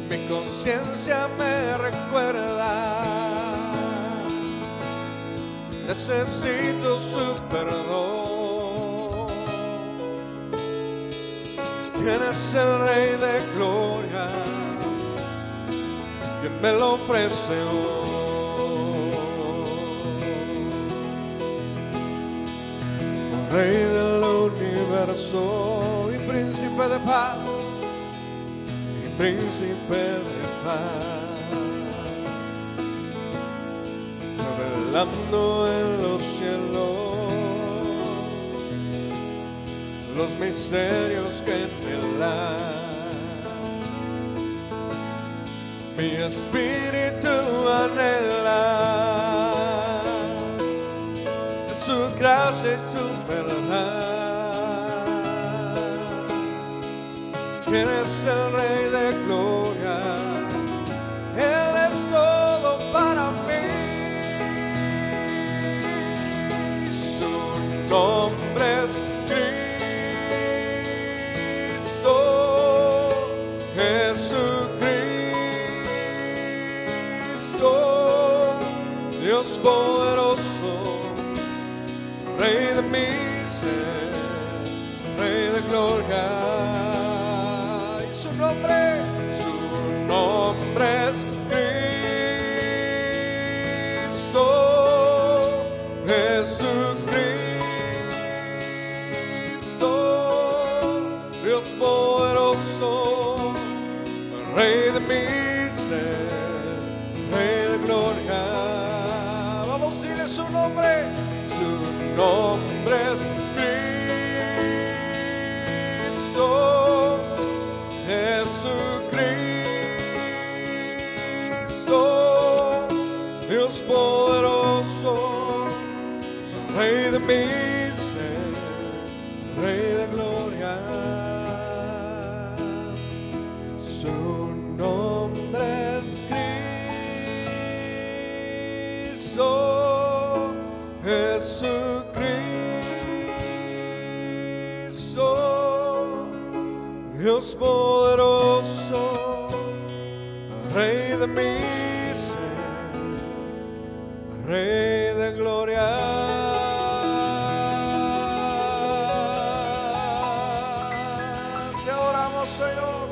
Mi conciencia me recuerda, necesito su perdón. ¿Quién es el Rey de Gloria? ¿Quién me lo ofrece hoy? Rey del universo y príncipe de paz, y príncipe de paz, revelando en los cielos los misterios que en él hay. Mi espíritu anhela su gracia y su verdad. ¿Quién es el Rey de Gloria? Él es todo para mí. Su nombre es Cristo, Jesucristo, Dios poderoso, Rey de mi ser, Rey de gloria. Y su nombre es Cristo, Jesucristo, Dios poderoso, Rey de mi ser, Rey de gloria. Vamos a decirle su nombre. Su nombre es Cristo, Jesucristo, Dios poderoso, Rey de mi ser, Rey de gloria. Su nombre es Cristo, Jesucristo, Dios poderoso, Rey de mi ser, Rey de gloria. Te adoramos, Señor,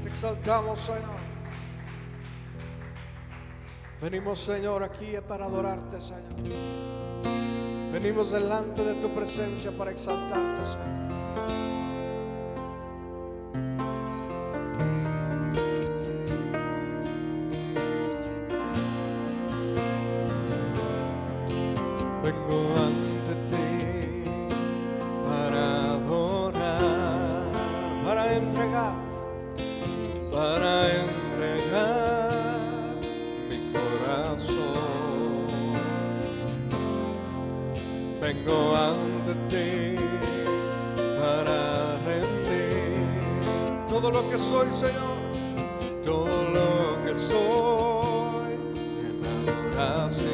te exaltamos, Señor. Venimos, Señor, aquí para adorarte, Señor. Venimos delante de tu presencia para exaltarte, Señor. Vengo ante ti para adorar, para entregar mi corazón. Vengo ante ti para rendir todo lo que soy, Señor, todo lo que soy en adoración.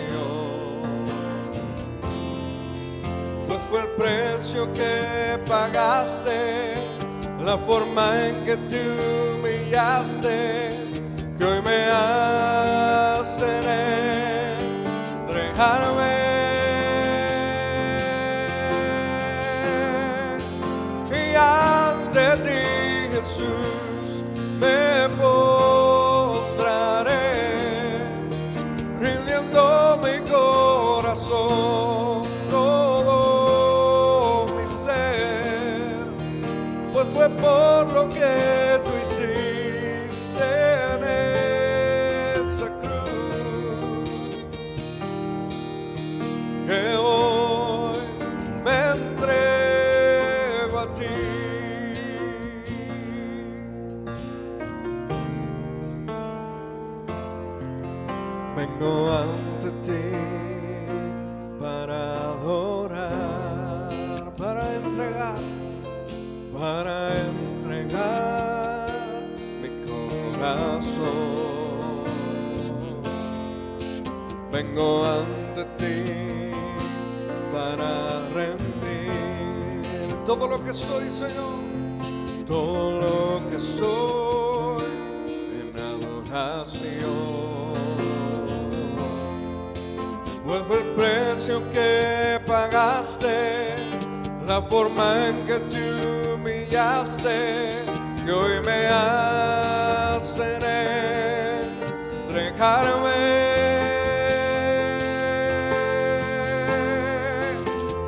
Pues fue el precio que pagaste, la forma en que tú me humillaste, que hoy me hacen entregarme. Y ante ti, Jesús, me postraré, rindiendo mi corazón, todo mi ser, pues fue por lo que tú hiciste en esa cruz, que hoy me entrego a ti. Vengo ante ti para adorar, para entregar mi corazón. Vengo ante ti para rendir todo lo que soy, Señor, todo lo que soy Pues fue el precio que pagaste, la forma en que tú humillaste, que hoy me hacen entregarme.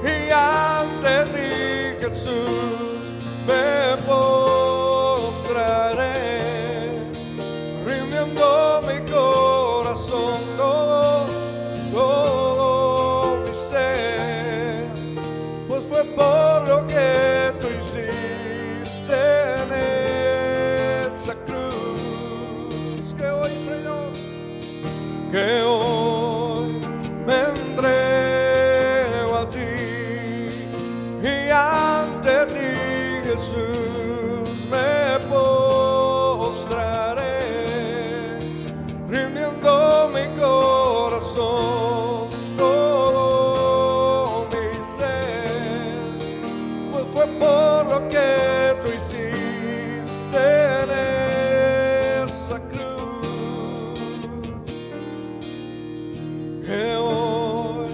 Y ante ti, Jesús, me postraré, rindiendo mi corazón, todo mi ser, pues fue por lo que tú hiciste en esa cruz, que hoy, Señor, que hoy me entrego a ti, y ante ti, Jesús, me postraré, rindiendo mi corazón, todo mi ser, pues fue por lo que tú hiciste en esa cruz, que hoy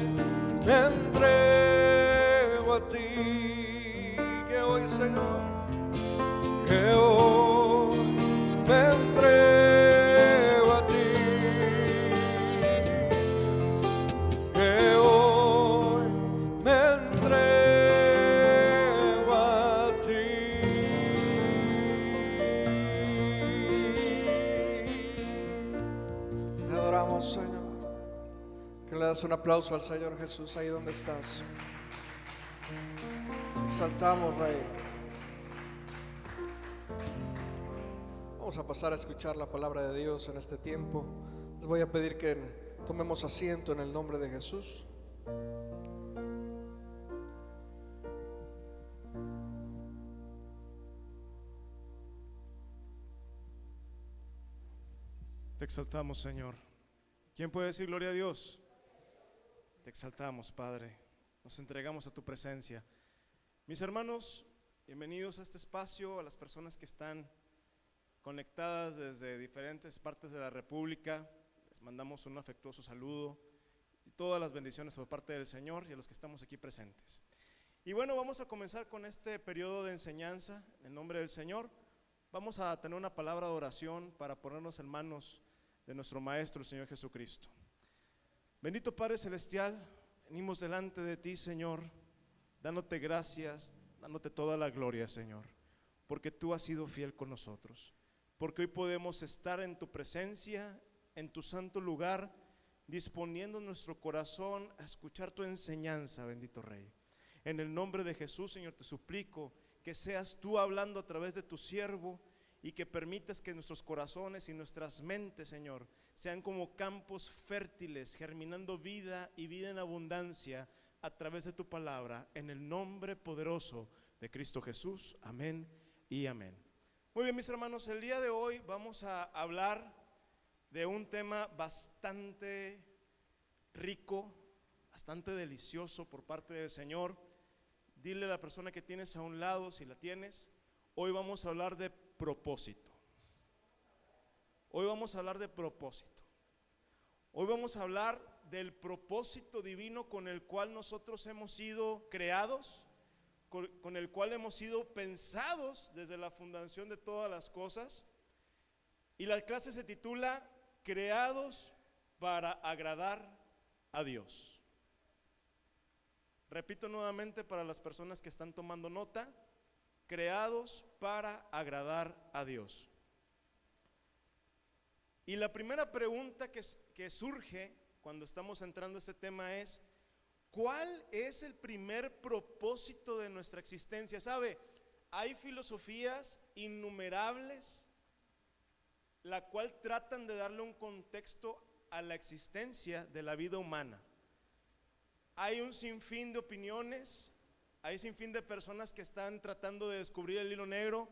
me entrego a ti, que hoy, Señor, que hoy me entrego a ti, que hoy me entrego a ti. Te adoramos, Señor. Que le das un aplauso al Señor Jesús ahí donde estás. Exaltamos, Rey. Vamos a pasar a escuchar la palabra de Dios en este tiempo. Les voy a pedir que tomemos asiento en el nombre de Jesús. Te exaltamos, Señor. ¿Quién puede decir gloria a Dios? Te exaltamos, Padre. Nos entregamos a tu presencia. Mis hermanos, bienvenidos a este espacio, a las personas que están conectadas desde diferentes partes de la República. Les mandamos un afectuoso saludo y todas las bendiciones por parte del Señor y a los que estamos aquí presentes. Y bueno, vamos a comenzar con este periodo de enseñanza en el nombre del Señor. Vamos a tener una palabra de oración para ponernos en manos de nuestro Maestro, el Señor Jesucristo. Bendito Padre Celestial, venimos delante de ti, Señor, dándote gracias, dándote toda la gloria, Señor, porque tú has sido fiel con nosotros, porque hoy podemos estar en tu presencia, en tu santo lugar, disponiendo nuestro corazón a escuchar tu enseñanza, bendito Rey. En el nombre de Jesús, Señor, te suplico que seas tú hablando a través de tu siervo y que permitas que nuestros corazones y nuestras mentes, Señor, sean como campos fértiles, germinando vida y vida en abundancia a través de tu palabra, en el nombre poderoso de Cristo Jesús. Amén y amén. Muy bien, mis hermanos, el día de hoy vamos a hablar de un tema bastante rico, bastante delicioso por parte del Señor. Dile a la persona que tienes a un lado, si la tienes, hoy vamos a hablar de propósito. Hoy vamos a hablar de propósito. Hoy vamos a hablar del propósito divino con el cual nosotros hemos sido creados, con el cual hemos sido pensados desde la fundación de todas las cosas. Y la clase se titula Creados para agradar a Dios. Repito nuevamente para las personas que están tomando nota: creados para agradar a Dios. Y la primera pregunta que surge cuando estamos entrando a este tema es: ¿cuál es el primer propósito de nuestra existencia? ¿Sabe? Hay filosofías innumerables la cual tratan de darle un contexto a la existencia de la vida humana. Hay un sinfín de opiniones, hay un sinfín de personas que están tratando de descubrir el hilo negro,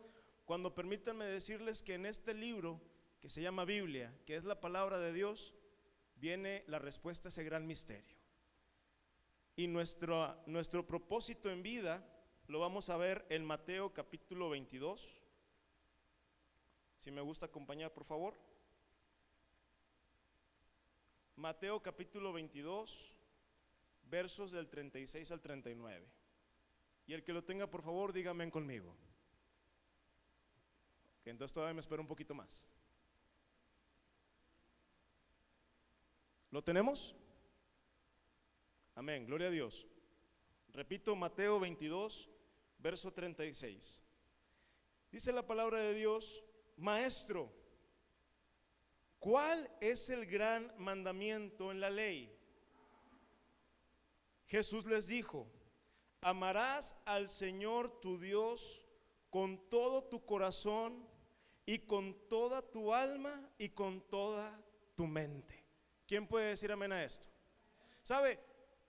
cuando permítanme decirles que en este libro que se llama Biblia, que es la palabra de Dios, viene la respuesta a ese gran misterio. Y nuestro propósito en vida lo vamos a ver en Mateo capítulo 22. Si me gusta acompañar, por favor. Mateo capítulo 22, versos del 36 al 39. Y el que lo tenga, por favor, dígame conmigo. Que entonces todavía me espero un poquito más. ¿Lo tenemos? Amén, gloria a Dios. Repito, Mateo 22, verso 36. Dice la palabra de Dios: Maestro, ¿cuál es el gran mandamiento en la ley? Jesús les dijo: amarás al Señor tu Dios con todo tu corazón y con toda tu alma y con toda tu mente. ¿Quién puede decir amén a esto? ¿Sabe?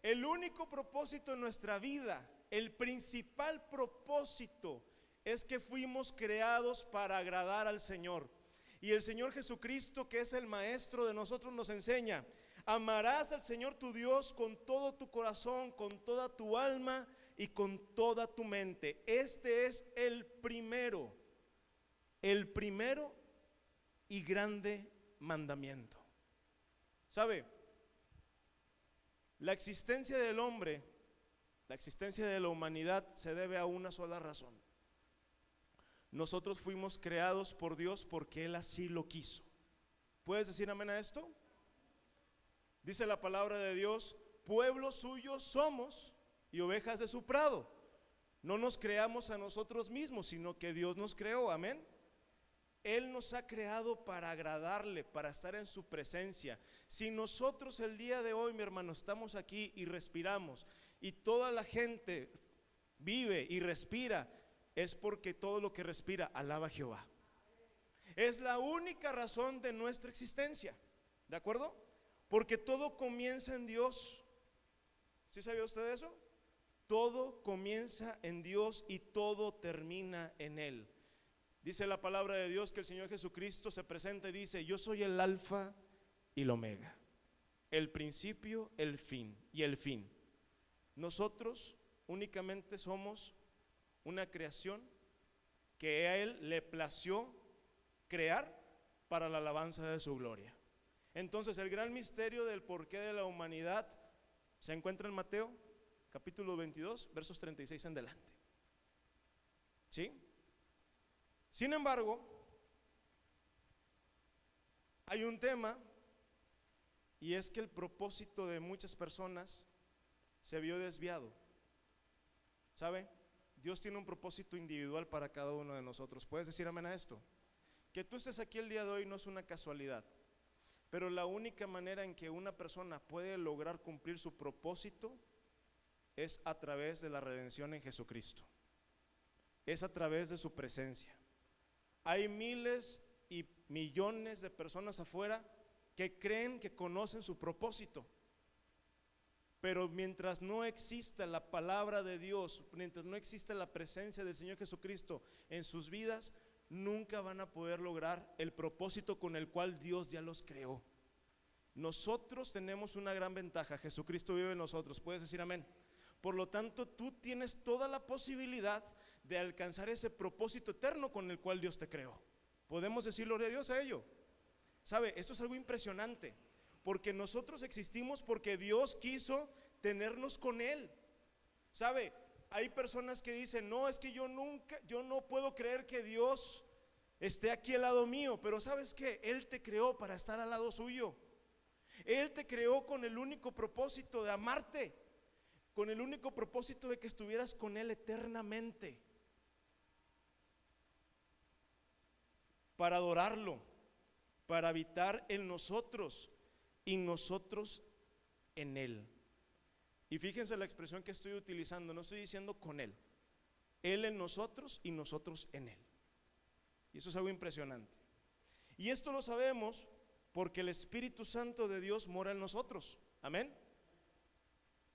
El único propósito en nuestra vida, el principal propósito, es que fuimos creados para agradar al Señor. Y el Señor Jesucristo, que es el maestro de nosotros, nos enseña: amarás al Señor tu Dios con todo tu corazón, con toda tu alma y con toda tu mente. Este es el primero y grande mandamiento. ¿Sabe? La existencia del hombre, la existencia de la humanidad se debe a una sola razón. Nosotros fuimos creados por Dios porque Él así lo quiso. ¿Puedes decir amén a esto? Dice la palabra de Dios: pueblo suyo somos y ovejas de su prado. No nos creamos a nosotros mismos, sino que Dios nos creó, amén. Él nos ha creado para agradarle, para estar en su presencia. Si nosotros el día de hoy, mi hermano, estamos aquí y respiramos, y toda la gente vive y respira, es porque todo lo que respira alaba a Jehová. Es la única razón de nuestra existencia, ¿de acuerdo? Porque todo comienza en Dios. ¿Sí sabía usted eso? Todo comienza en Dios y todo termina en Él. Dice la palabra de Dios que el Señor Jesucristo se presenta y dice: yo soy el alfa y el omega, el principio, el fin y el fin. Nosotros únicamente somos una creación que a Él le plació crear para la alabanza de su gloria. Entonces el gran misterio del porqué de la humanidad se encuentra en Mateo capítulo 22, versos 36 en adelante. ¿Sí? Sin embargo, hay un tema, y es que el propósito de muchas personas se vio desviado. ¿Sabe? Dios tiene un propósito individual para cada uno de nosotros. ¿Puedes decir amén a esto? Que tú estés aquí el día de hoy no es una casualidad, pero la única manera en que una persona puede lograr cumplir su propósito es a través de la redención en Jesucristo. Es a través de su presencia. Hay miles y millones de personas afuera que creen que conocen su propósito, pero mientras no exista la palabra de Dios, mientras no exista la presencia del Señor Jesucristo en sus vidas, nunca van a poder lograr el propósito con el cual Dios ya los creó. Nosotros tenemos una gran ventaja: Jesucristo vive en nosotros. ¿Puedes decir amén? Por lo tanto, tú tienes toda la posibilidad de alcanzar ese propósito eterno con el cual Dios te creó. ¿Podemos decir gloria a Dios a ello? ¿Sabe? Esto es algo impresionante, porque nosotros existimos porque Dios quiso tenernos con Él. ¿Sabe? Hay personas que dicen: no, es que yo no puedo creer que Dios esté aquí al lado mío. Pero ¿sabes qué? Él te creó para estar al lado suyo. Él te creó con el único propósito de amarte, con el único propósito de que estuvieras con Él eternamente, para adorarlo, para habitar en nosotros y nosotros en Él. Y fíjense la expresión que estoy utilizando: no estoy diciendo con Él, Él en nosotros y nosotros en Él. Y eso es algo impresionante. Y esto lo sabemos porque el Espíritu Santo de Dios mora en nosotros. Amén.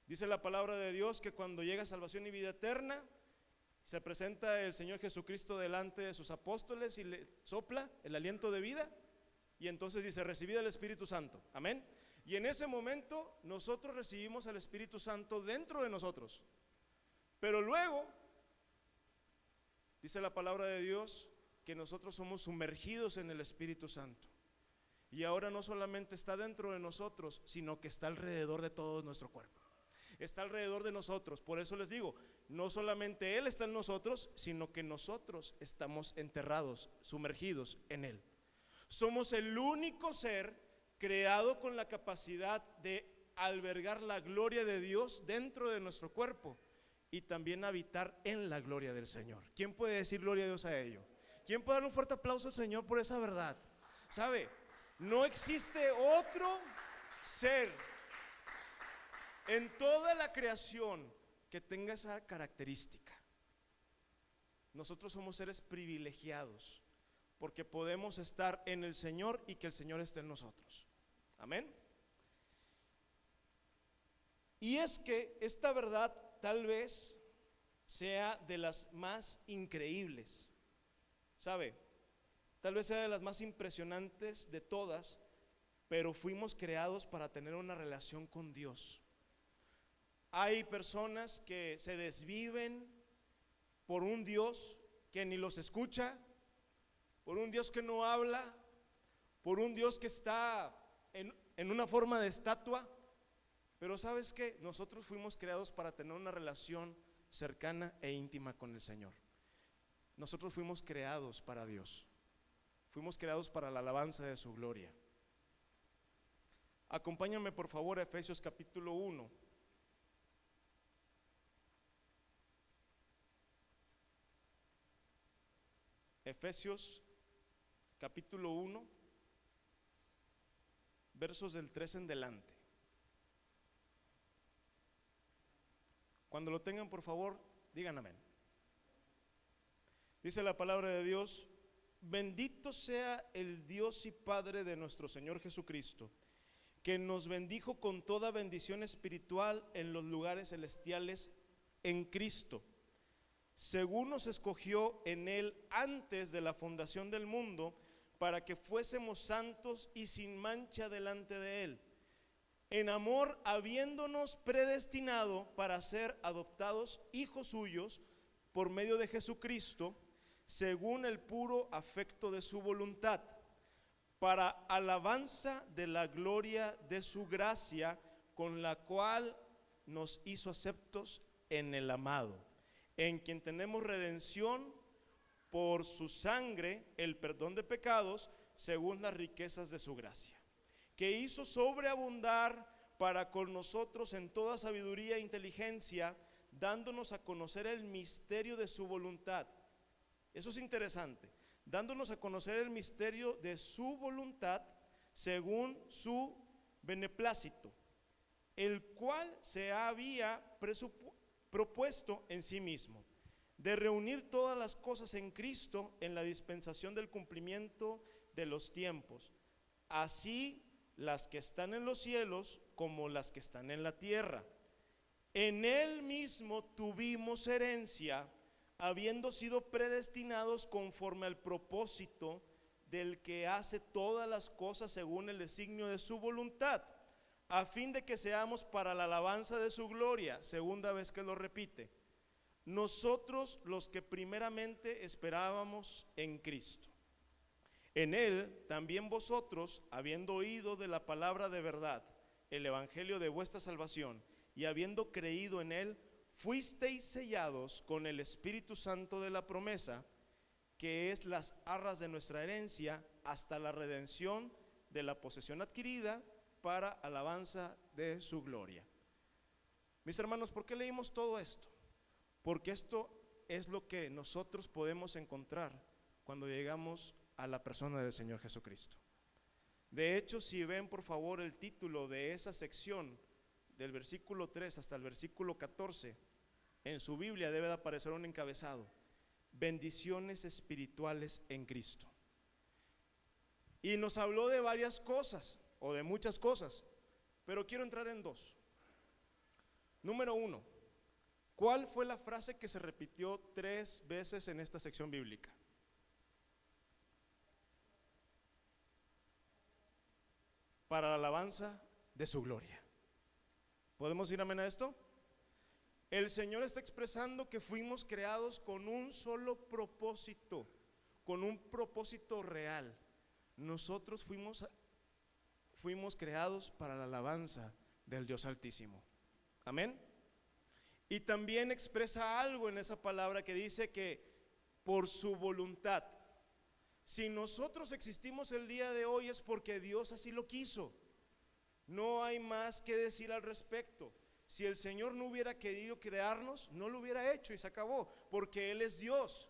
Dice la palabra de Dios que cuando llega salvación y vida eterna, se presenta el Señor Jesucristo delante de sus apóstoles y le sopla el aliento de vida, y entonces dice: recibid al Espíritu Santo. Amén. Y en ese momento nosotros recibimos al Espíritu Santo dentro de nosotros. Pero luego dice la palabra de Dios que nosotros somos sumergidos en el Espíritu Santo. Y ahora no solamente está dentro de nosotros, sino que está alrededor de todo nuestro cuerpo. Está alrededor de nosotros. Por eso les digo, no solamente Él está en nosotros, sino que nosotros estamos enterrados, sumergidos en Él. Somos el único ser creado con la capacidad de albergar la gloria de Dios dentro de nuestro cuerpo y también habitar en la gloria del Señor. ¿Quién puede decir gloria a Dios a ello? ¿Quién puede dar un fuerte aplauso al Señor por esa verdad? ¿Sabe? No existe otro ser en toda la creación que tenga esa característica. Nosotros somos seres privilegiados porque podemos estar en el Señor y que el Señor esté en nosotros. Amén. Y es que esta verdad tal vez sea de las más increíbles, ¿sabe? Tal vez sea de las más impresionantes de todas, pero fuimos creados para tener una relación con Dios. Hay personas que se desviven por un Dios que ni los escucha, por un Dios que no habla, por un Dios que está en una forma de estatua. Pero ¿sabes qué? Nosotros fuimos creados para tener una relación cercana e íntima con el Señor. Nosotros fuimos creados para Dios. Fuimos creados para la alabanza de su gloria. Acompáñame por favor a Efesios capítulo 1. Efesios capítulo 1, versos del 3 en delante. Cuando lo tengan, por favor, digan amén. Dice la palabra de Dios: bendito sea el Dios y Padre de nuestro Señor Jesucristo, que nos bendijo con toda bendición espiritual en los lugares celestiales en Cristo, según nos escogió en Él antes de la fundación del mundo, para que fuésemos santos y sin mancha delante de Él, en amor habiéndonos predestinado para ser adoptados hijos suyos por medio de Jesucristo, según el puro afecto de su voluntad, para alabanza de la gloria de su gracia, con la cual nos hizo aceptos en el amado, en quien tenemos redención por su sangre, el perdón de pecados, según las riquezas de su gracia, que hizo sobreabundar para con nosotros en toda sabiduría e inteligencia, dándonos a conocer el misterio de su voluntad. Eso es interesante, dándonos a conocer el misterio de su voluntad según su beneplácito, el cual se había propuesto en sí mismo, de reunir todas las cosas en Cristo en la dispensación del cumplimiento de los tiempos, así las que están en los cielos como las que están en la tierra. En Él mismo tuvimos herencia, habiendo sido predestinados conforme al propósito del que hace todas las cosas según el designio de su voluntad, a fin de que seamos para la alabanza de su gloria. Segunda vez que lo repite: nosotros los que primeramente esperábamos en Cristo. En Él también vosotros, habiendo oído de la palabra de verdad, el evangelio de vuestra salvación, y habiendo creído en Él, fuisteis sellados con el Espíritu Santo de la promesa, que es las arras de nuestra herencia, hasta la redención de la posesión adquirida, para alabanza de su gloria. Mis hermanos, ¿por qué leímos todo esto? Porque esto es lo que nosotros podemos encontrar cuando llegamos a la persona del Señor Jesucristo. De hecho, si ven por favor el título de esa sección, del versículo 3 hasta el versículo 14, en su Biblia debe de aparecer un encabezado: bendiciones espirituales en Cristo. Y nos habló de varias cosas, o de muchas cosas, pero quiero entrar en dos. Número 1, ¿cuál fue la frase que se repitió 3 veces en esta sección bíblica? Para la alabanza de su gloria. ¿Podemos ir amén a esto? El Señor está expresando que fuimos creados con un solo propósito, con un propósito real. Nosotros fuimos fuimos creados para la alabanza del Dios Altísimo. Amén. Y también expresa algo en esa palabra que dice que por su voluntad. Si nosotros existimos el día de hoy es porque Dios así lo quiso. No hay más que decir al respecto. Si el Señor no hubiera querido crearnos, no lo hubiera hecho y se acabó, porque Él es Dios.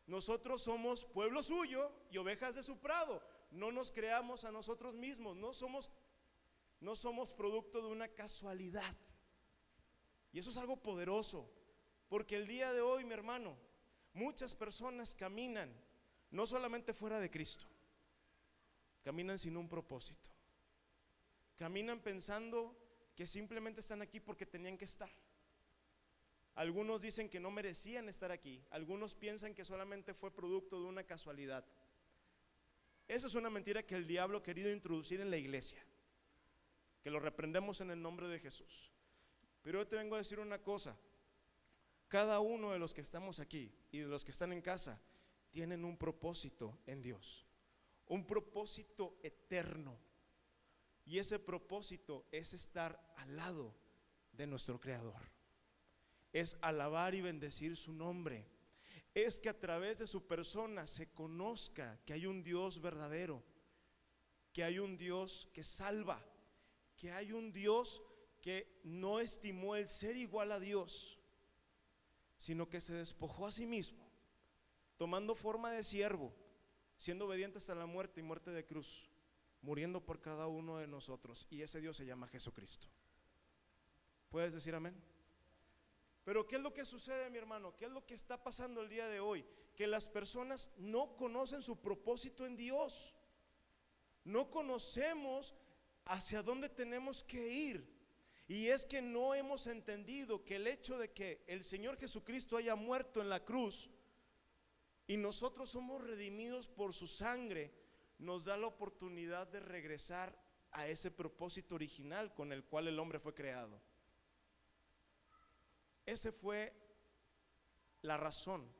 Nosotros somos pueblo suyo y ovejas de su prado. No nos creamos a nosotros mismos, no somos producto de una casualidad. Y eso es algo poderoso, porque el día de hoy, mi hermano, muchas personas caminan no solamente fuera de Cristo, caminan sin un propósito. Caminan pensando que simplemente están aquí porque tenían que estar. Algunos dicen que no merecían estar aquí. Algunos piensan que solamente fue producto de una casualidad. Esa es una mentira que el diablo ha querido introducir en la iglesia, que lo reprendemos en el nombre de Jesús. Pero yo te vengo a decir una cosa: cada uno de los que estamos aquí y de los que están en casa tienen un propósito en Dios, un propósito eterno. Y ese propósito es estar al lado de nuestro Creador, es alabar y bendecir su nombre, es que a través de su persona se conozca que hay un Dios verdadero, que hay un Dios que salva, que hay un Dios que no estimó el ser igual a Dios, sino que se despojó a sí mismo, tomando forma de siervo, siendo obediente hasta la muerte y muerte de cruz, muriendo por cada uno de nosotros. Y ese Dios se llama Jesucristo. ¿Puedes decir amén? Pero ¿qué es lo que sucede, mi hermano? ¿Qué es lo que está pasando el día de hoy? Que las personas no conocen su propósito en Dios. No conocemos hacia dónde tenemos que ir. Y es que no hemos entendido que el hecho de que el Señor Jesucristo haya muerto en la cruz y nosotros somos redimidos por su sangre, nos da la oportunidad de regresar a ese propósito original con el cual el hombre fue creado. Esa fue la razón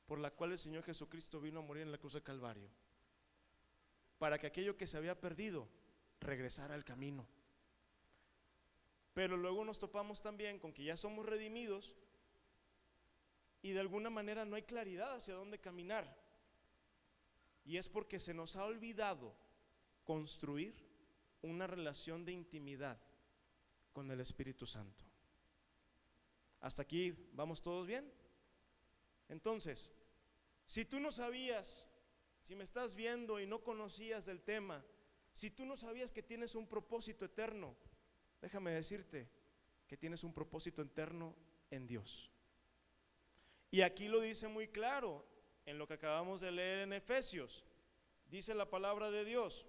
por la cual el Señor Jesucristo vino a morir en la cruz de Calvario, para que aquello que se había perdido regresara al camino. Pero luego nos topamos también con que ya somos redimidos y de alguna manera no hay claridad hacia dónde caminar. Y es porque se nos ha olvidado construir una relación de intimidad con el Espíritu Santo. ¿Hasta aquí vamos todos bien? Entonces, si tú no sabías, si me estás viendo y no conocías del tema, si tú no sabías que tienes un propósito eterno, déjame decirte que tienes un propósito eterno en Dios. Y aquí lo dice muy claro en lo que acabamos de leer en Efesios. Dice la palabra de Dios: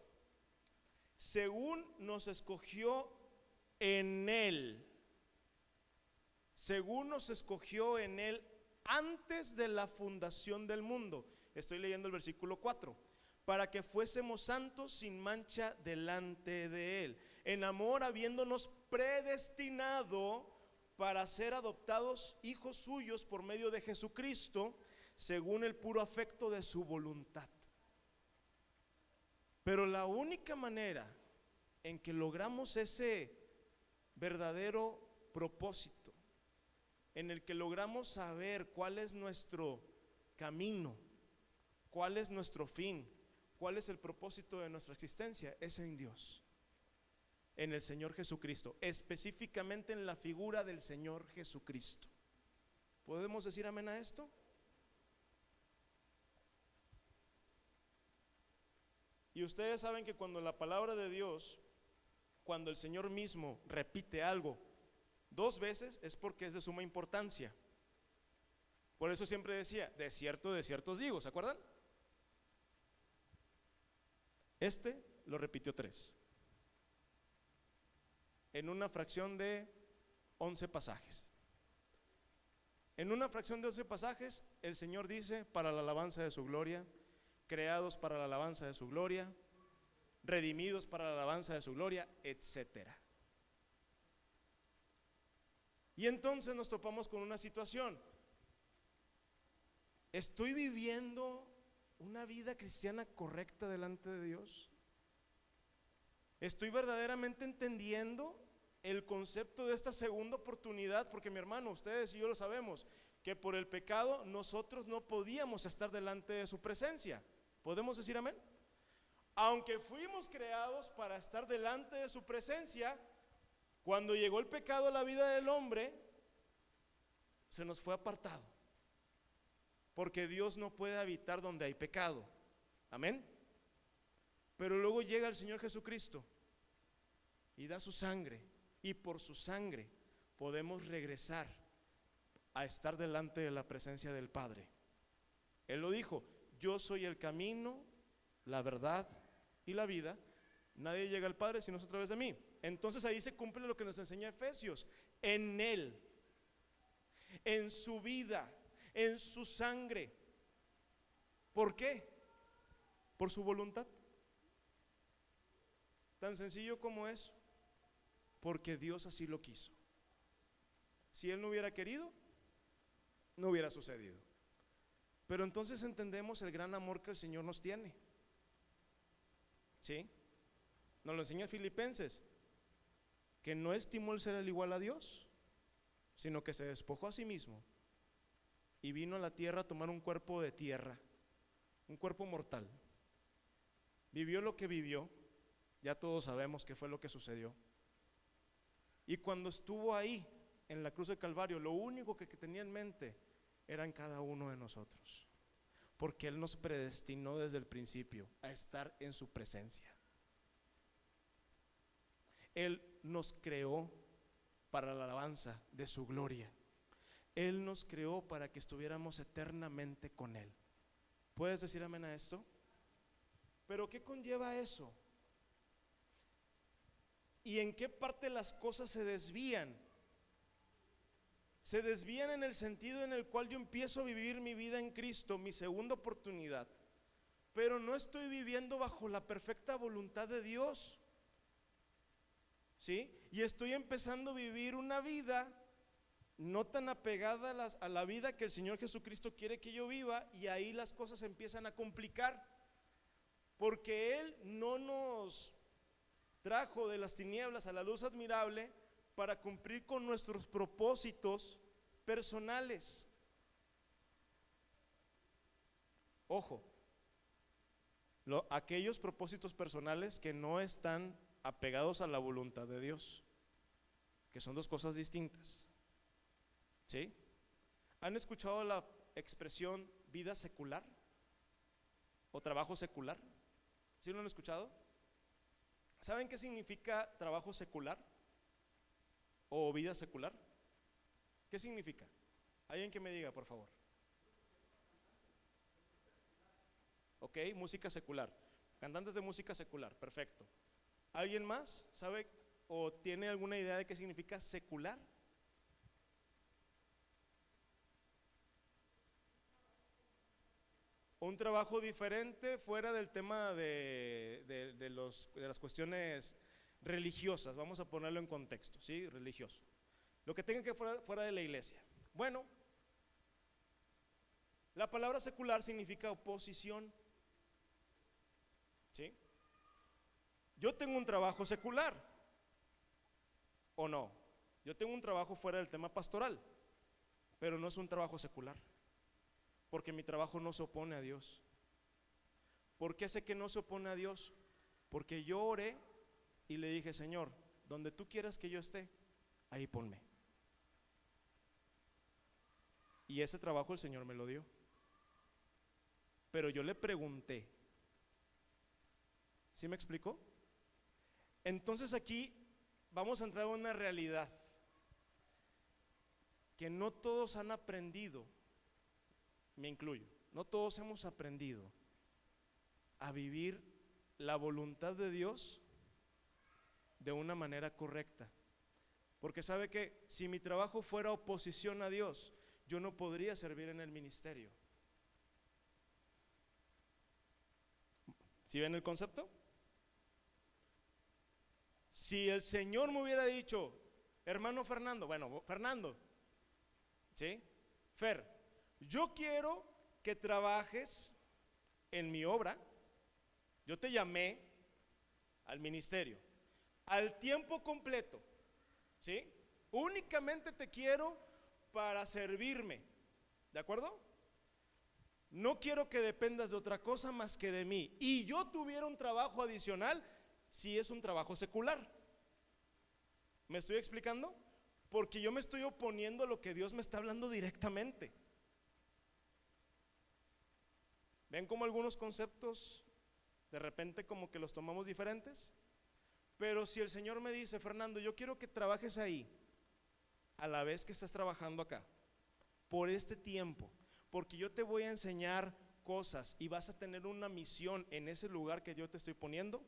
según nos escogió en Él, según nos escogió en Él antes de la fundación del mundo. Estoy leyendo el versículo 4. Para que fuésemos santos sin mancha delante de Él, en amor habiéndonos predestinado para ser adoptados hijos suyos por medio de Jesucristo, según el puro afecto de su voluntad. Pero la única manera en que logramos ese verdadero propósito, en el que logramos saber cuál es nuestro camino, cuál es nuestro fin, cuál es el propósito de nuestra existencia, es en Dios, en el Señor Jesucristo, específicamente en la figura del Señor Jesucristo. ¿Podemos decir amén a esto? Y ustedes saben que cuando la palabra de Dios, cuando el Señor mismo repite algo 2 veces, es porque es de suma importancia. Por eso siempre decía, de cierto os digo, ¿se acuerdan? Este lo repitió 3 en una fracción de 11 pasajes. En una fracción de 11 pasajes el Señor dice: para la alabanza de su gloria, creados para la alabanza de su gloria, redimidos para la alabanza de su gloria, etcétera. Y entonces nos topamos con una situación. ¿Estoy viviendo una vida cristiana correcta delante de Dios? Estoy verdaderamente entendiendo el concepto de esta segunda oportunidad, porque mi hermano, ustedes y yo lo sabemos, que por el pecado nosotros no podíamos estar delante de su presencia. ¿Podemos decir amén? Aunque fuimos creados para estar delante de su presencia, cuando llegó el pecado a la vida del hombre, se nos fue apartado, porque Dios no puede habitar donde hay pecado. Amén. Pero luego llega el Señor Jesucristo y da su sangre, y por su sangre podemos regresar a estar delante de la presencia del Padre. Él lo dijo: yo soy el camino, la verdad y la vida. Nadie llega al Padre sino a través de mí. Entonces ahí se cumple lo que nos enseña Efesios: en Él, en su vida, en su sangre. ¿Por qué? Por su voluntad. Tan sencillo como eso. Porque Dios así lo quiso. Si Él no hubiera querido, no hubiera sucedido. Pero entonces entendemos el gran amor que el Señor nos tiene. ¿Sí? Nos lo enseña Filipenses, que no estimó el ser el igual a Dios, sino que se despojó a sí mismo y vino a la tierra a tomar un cuerpo de tierra, un cuerpo mortal. Vivió lo que vivió, ya todos sabemos qué fue lo que sucedió. Y cuando estuvo ahí en la cruz del Calvario, lo único que tenía en mente eran cada uno de nosotros, porque Él nos predestinó desde el principio a estar en su presencia. Él nos creó para la alabanza de su gloria. Él nos creó para que estuviéramos eternamente con Él. ¿Puedes decir amén a esto? Pero ¿qué conlleva eso? ¿Y en qué parte las cosas se desvían? Se desvían en el sentido en el cual yo empiezo a vivir mi vida en Cristo, mi segunda oportunidad, pero no estoy viviendo bajo la perfecta voluntad de Dios. ¿Sí? Y estoy empezando a vivir una vida no tan apegada a la vida que el Señor Jesucristo quiere que yo viva, y ahí las cosas empiezan a complicar, porque Él no nos trajo de las tinieblas a la luz admirable para cumplir con nuestros propósitos personales. Ojo, aquellos propósitos personales que no están apegados a la voluntad de Dios, que son dos cosas distintas. ¿Sí? ¿Han escuchado la expresión vida secular o trabajo secular? ¿Sí lo han escuchado? ¿Saben qué significa trabajo secular o vida secular? ¿Qué significa? Alguien que me diga, por favor. Ok, música secular, cantantes de música secular, perfecto. ¿Alguien más sabe o tiene alguna idea de qué significa secular? Un trabajo diferente fuera del tema de las cuestiones religiosas, vamos a ponerlo en contexto, ¿sí? Religioso. Lo que tenga que fuera de la iglesia. Bueno, la palabra secular significa oposición. ¿Sí? Yo tengo un trabajo secular, ¿o no? Yo tengo un trabajo fuera del tema pastoral, pero no es un trabajo secular, porque mi trabajo no se opone a Dios. ¿Por qué sé que no se opone a Dios? Porque yo oré y le dije: Señor, donde tú quieras que yo esté, ahí ponme. Y ese trabajo el Señor me lo dio. Pero yo le pregunté. ¿Sí me explicó? Entonces aquí vamos a entrar a una realidad que no todos han aprendido, me incluyo, no todos hemos aprendido a vivir la voluntad de Dios de una manera correcta. Porque sabe que si mi trabajo fuera oposición a Dios, yo no podría servir en el ministerio. ¿Sí ven el concepto? Si el Señor me hubiera dicho: hermano Fernando, bueno, Fernando, ¿sí? Fer, yo quiero que trabajes en mi obra. Yo te llamé al ministerio, al tiempo completo, ¿sí? Únicamente te quiero para servirme, ¿de acuerdo? No quiero que dependas de otra cosa más que de mí. Y yo tuviera un trabajo adicional si es un trabajo secular. ¿Me estoy explicando? Porque yo me estoy oponiendo a lo que Dios me está hablando directamente. ¿Ven cómo algunos conceptos de repente como que los tomamos diferentes? Pero si el Señor me dice, Fernando, yo quiero que trabajes ahí a la vez que estás trabajando acá, por este tiempo, porque yo te voy a enseñar cosas y vas a tener una misión en ese lugar que yo te estoy poniendo,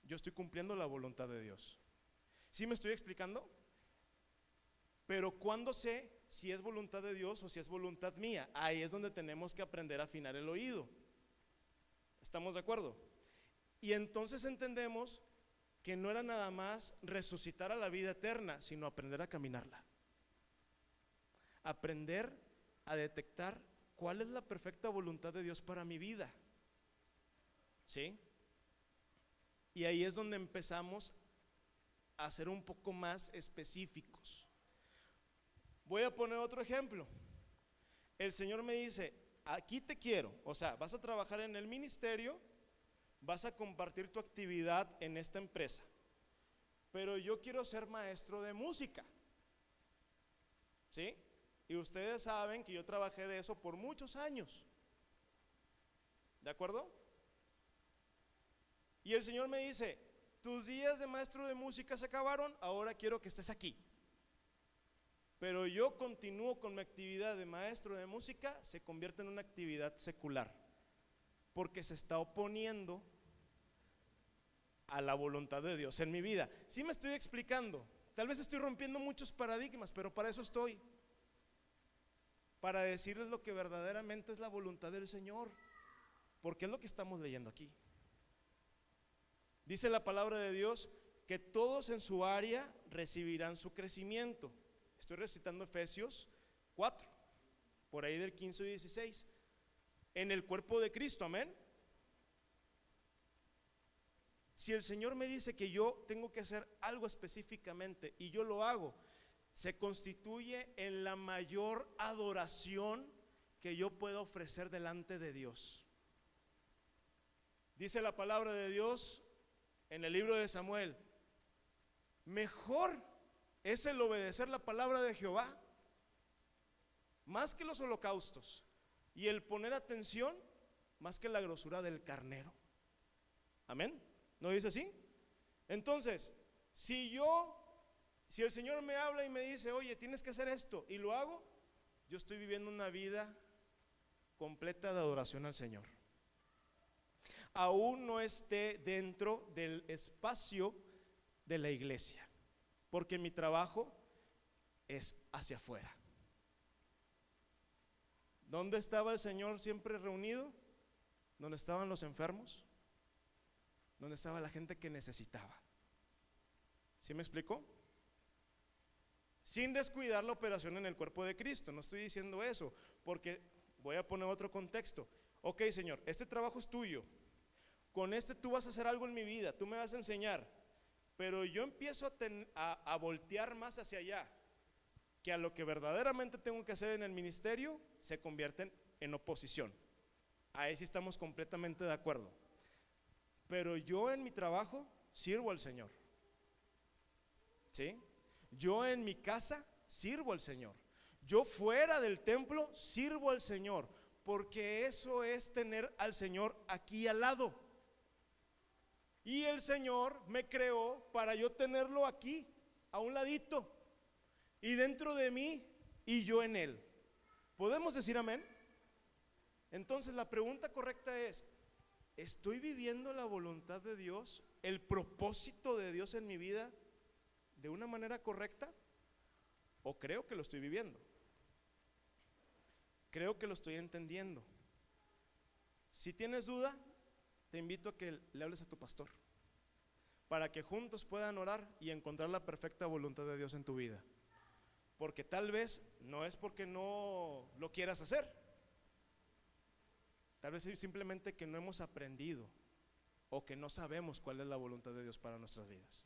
yo estoy cumpliendo la voluntad de Dios. ¿Sí me estoy explicando? Pero ¿cuándo sé si es voluntad de Dios o si es voluntad mía? Ahí es donde tenemos que aprender a afinar el oído. ¿Estamos de acuerdo? Y entonces entendemos que no era nada más resucitar a la vida eterna, sino aprender a caminarla. Aprender a detectar cuál es la perfecta voluntad de Dios para mi vida. ¿Sí? Y ahí es donde empezamos a ser un poco más específicos. Voy a poner otro ejemplo. El Señor me dice, aquí te quiero, o sea, vas a trabajar en el ministerio, vas a compartir tu actividad en esta empresa, pero yo quiero ser maestro de música, ¿sí? Y ustedes saben que yo trabajé de eso por muchos años, ¿de acuerdo? Y el Señor me dice, tus días de maestro de música se acabaron, ahora quiero que estés aquí. Pero yo continúo con mi actividad de maestro de música, se convierte en una actividad secular, porque se está oponiendo a la voluntad de Dios en mi vida. ¿Sí me estoy explicando? Tal vez estoy rompiendo muchos paradigmas, pero para eso estoy, para decirles lo que verdaderamente es la voluntad del Señor, porque es lo que estamos leyendo aquí. Dice la palabra de Dios que todos en su área recibirán su crecimiento. Estoy recitando Efesios 4, por ahí del 15 y 16. En el cuerpo de Cristo, amén. Si el Señor me dice que yo tengo que hacer algo específicamente y yo lo hago, se constituye en la mayor adoración que yo pueda ofrecer delante de Dios. Dice la palabra de Dios en el libro de Samuel, mejor es el obedecer la palabra de Jehová más que los holocaustos, y el poner atención más que la grosura del carnero. Amén. ¿No dice así? Entonces, si el Señor me habla y me dice, oye, tienes que hacer esto, y lo hago, yo estoy viviendo una vida completa de adoración al Señor. Aún no esté dentro del espacio de la iglesia, porque mi trabajo es hacia afuera. ¿Dónde estaba el Señor siempre reunido? ¿Dónde estaban los enfermos? ¿Dónde estaba la gente que necesitaba? ¿Sí me explicó? Sin descuidar la operación en el cuerpo de Cristo. No estoy diciendo eso, porque voy a poner otro contexto. Ok, Señor, este trabajo es tuyo. Con este tú vas a hacer algo en mi vida, tú me vas a enseñar. Pero yo empiezo a voltear más hacia allá, que a lo que verdaderamente tengo que hacer en el ministerio se convierten en oposición. Ahí sí estamos completamente de acuerdo. Pero yo en mi trabajo sirvo al Señor, ¿sí? Yo en mi casa sirvo al Señor. Yo fuera del templo sirvo al Señor, porque eso es tener al Señor aquí al lado. Y el Señor me creó para yo tenerlo aquí, a un ladito, y dentro de mí y yo en Él. ¿Podemos decir amén? Entonces la pregunta correcta es, ¿estoy viviendo la voluntad de Dios, el propósito de Dios en mi vida de una manera correcta? ¿O creo que lo estoy viviendo? Creo que lo estoy entendiendo. Si tienes duda, te invito a que le hables a tu pastor, para que juntos puedan orar y encontrar la perfecta voluntad de Dios en tu vida. Porque tal vez no es porque no lo quieras hacer, tal vez es simplemente que no hemos aprendido o que no sabemos cuál es la voluntad de Dios para nuestras vidas.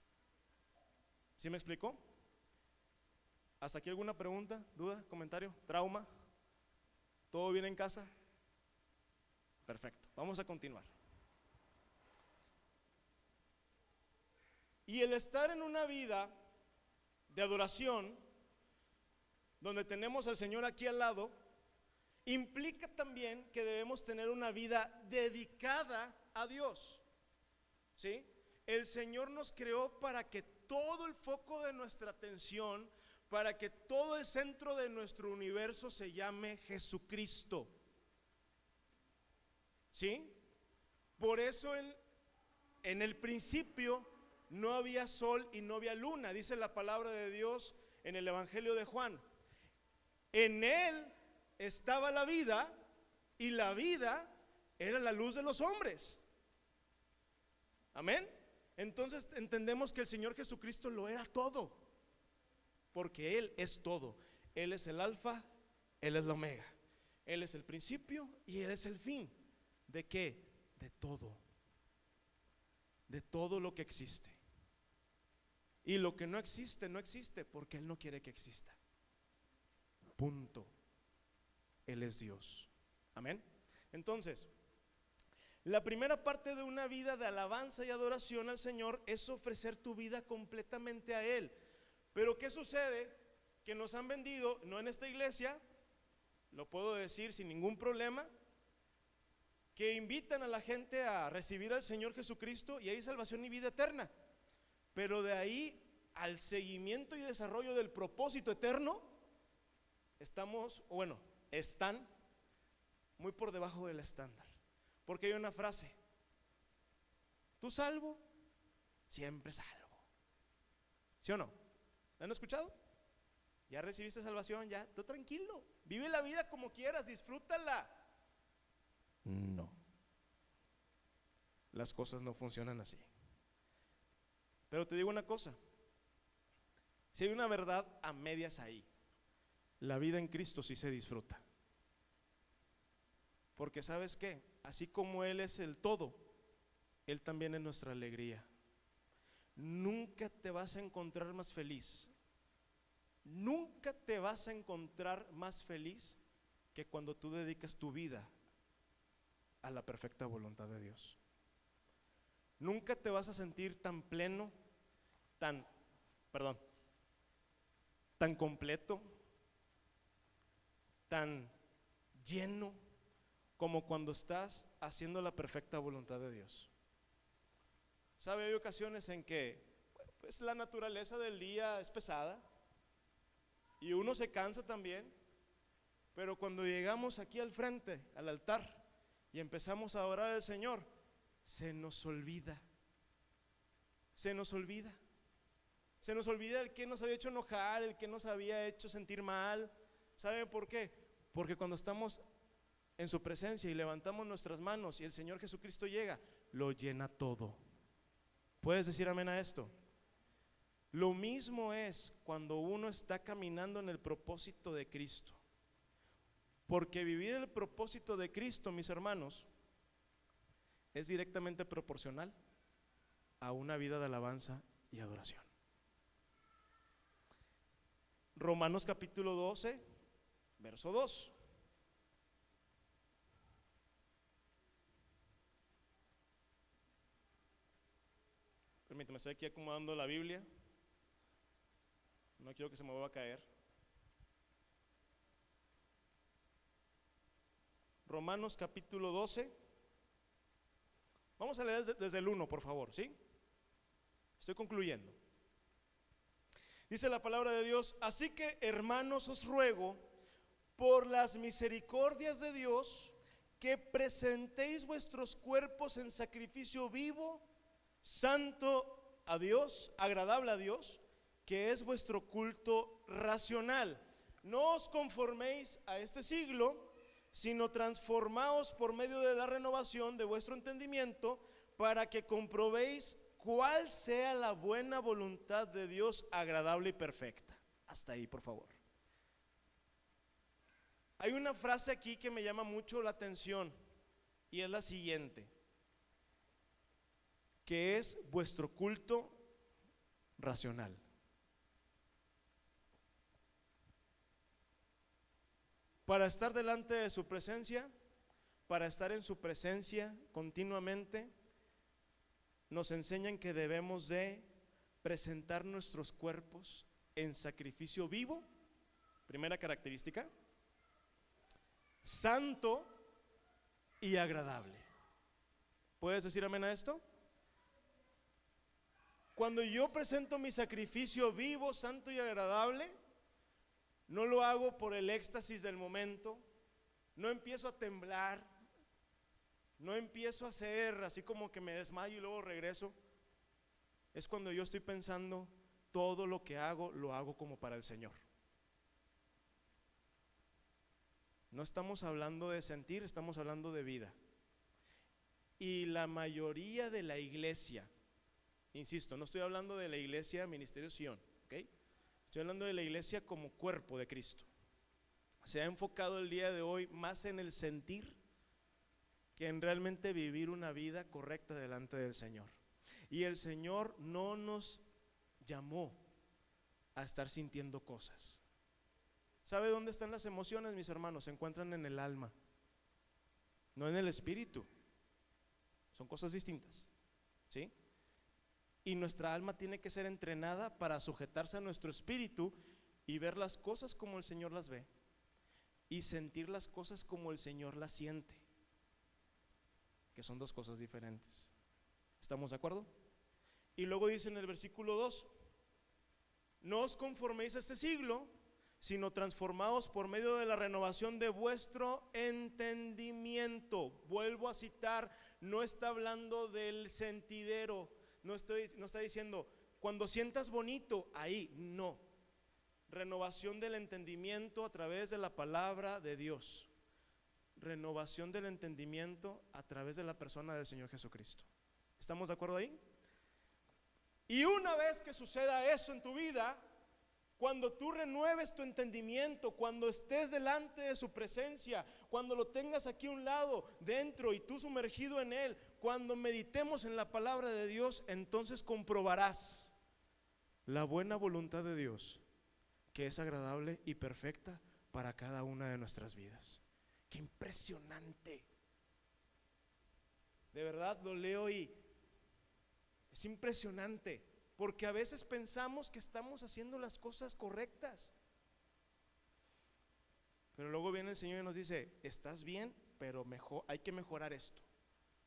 ¿Sí me explicó? ¿Hasta aquí alguna pregunta, duda, comentario, trauma? ¿Todo bien en casa? Perfecto, vamos a continuar. Y el estar en una vida de adoración, donde tenemos al Señor aquí al lado, implica también que debemos tener una vida dedicada a Dios. ¿Sí? El Señor nos creó para que todo el foco de nuestra atención, para que todo el centro de nuestro universo se llame Jesucristo. ¿Sí? Por eso en el principio no había sol y no había luna, dice la palabra de Dios en el Evangelio de Juan. En él estaba la vida y la vida era la luz de los hombres. Amén. Entonces entendemos que el Señor Jesucristo lo era todo, porque Él es todo. Él es el alfa, Él es la omega. Él es el principio y Él es el fin. ¿De qué? De todo. De todo lo que existe. Y lo que no existe, no existe porque Él no quiere que exista. Punto. Él es Dios. Amén. Entonces, la primera parte de una vida de alabanza y adoración al Señor es ofrecer tu vida completamente a Él. Pero ¿qué sucede? Que nos han vendido, no en esta iglesia, lo puedo decir sin ningún problema, que invitan a la gente a recibir al Señor Jesucristo y hay salvación y vida eterna. Pero de ahí al seguimiento y desarrollo del propósito eterno, están muy por debajo del estándar. Porque hay una frase: tú salvo, siempre salvo. ¿Sí o no? ¿La han escuchado? Ya recibiste salvación, ya, tú tranquilo, vive la vida como quieras, disfrútala. No, las cosas no funcionan así. Pero te digo una cosa, si hay una verdad a medias ahí, la vida en Cristo sí se disfruta. Porque ¿sabes qué? Así como Él es el todo, Él también es nuestra alegría. Nunca te vas a encontrar más feliz. Nunca te vas a encontrar más feliz que cuando tú dedicas tu vida a la perfecta voluntad de Dios. Nunca te vas a sentir tan pleno, tan completo, tan lleno como cuando estás haciendo la perfecta voluntad de Dios. ¿Sabe? Hay ocasiones en que pues, la naturaleza del día es pesada y uno se cansa también, pero cuando llegamos aquí al frente, al altar, y empezamos a adorar al Señor, se nos olvida el que nos había hecho enojar, el que nos había hecho sentir mal. ¿Saben por qué? Porque cuando estamos en su presencia y levantamos nuestras manos y el Señor Jesucristo llega, lo llena todo. ¿Puedes decir amén a esto? Lo mismo es cuando uno está caminando en el propósito de Cristo. Porque vivir el propósito de Cristo, mis hermanos, es directamente proporcional a una vida de alabanza y adoración. Romanos capítulo 12, verso 2. Permítame, estoy aquí acomodando la Biblia. No quiero que se me vuelva a caer. Romanos capítulo 12. Vamos a leer desde el 1, por favor, ¿sí? Estoy concluyendo. Dice la palabra de Dios: así que, hermanos, os ruego por las misericordias de Dios que presentéis vuestros cuerpos en sacrificio vivo, santo a Dios, agradable a Dios, que es vuestro culto racional. No os conforméis a este siglo, sino transformaos por medio de la renovación de vuestro entendimiento, para que comprobéis cuál sea la buena voluntad de Dios, agradable y perfecta. Hasta ahí, por favor. Hay una frase aquí que me llama mucho la atención y es la siguiente: que es vuestro culto racional. Para estar delante de su presencia, para estar en su presencia continuamente, nos enseñan que debemos de presentar nuestros cuerpos en sacrificio vivo, primera característica, santo y agradable. ¿Puedes decir amén a esto? Cuando yo presento mi sacrificio vivo, santo y agradable, no lo hago por el éxtasis del momento, no empiezo a temblar, no empiezo a hacer así como que me desmayo y luego regreso. Es cuando yo estoy pensando, todo lo que hago, lo hago como para el Señor. No estamos hablando de sentir, estamos hablando de vida. Y la mayoría de la iglesia, insisto, no estoy hablando de la iglesia Ministerio Sion, ¿ok? Estoy hablando de la iglesia como cuerpo de Cristo. Se ha enfocado el día de hoy más en el sentir que en realmente vivir una vida correcta delante del Señor. Y el Señor no nos llamó a estar sintiendo cosas. ¿Sabe dónde están las emociones, mis hermanos? Se encuentran en el alma, no en el espíritu. Son cosas distintas, ¿sí? Y nuestra alma tiene que ser entrenada para sujetarse a nuestro espíritu y ver las cosas como el Señor las ve y sentir las cosas como el Señor las siente, que son dos cosas diferentes. ¿Estamos de acuerdo? Y luego dice en el versículo 2: no os conforméis a este siglo, sino transformados por medio de la renovación de vuestro entendimiento. Vuelvo a citar, no está hablando del sentidero, no está diciendo cuando sientas bonito, ahí no. Renovación del entendimiento a través de la palabra de Dios. Renovación del entendimiento a través de la persona del Señor Jesucristo. ¿Estamos de acuerdo ahí? Y una vez que suceda eso en tu vida, cuando tú renueves tu entendimiento, cuando estés delante de su presencia, cuando lo tengas aquí a un lado, dentro y tú sumergido en él, cuando meditemos en la palabra de Dios, entonces comprobarás la buena voluntad de Dios, que es agradable y perfecta para cada una de nuestras vidas. ¡Qué impresionante! De verdad lo leo y es impresionante, porque a veces pensamos que estamos haciendo las cosas correctas, pero luego viene el Señor y nos dice: estás bien, pero hay que mejorar esto,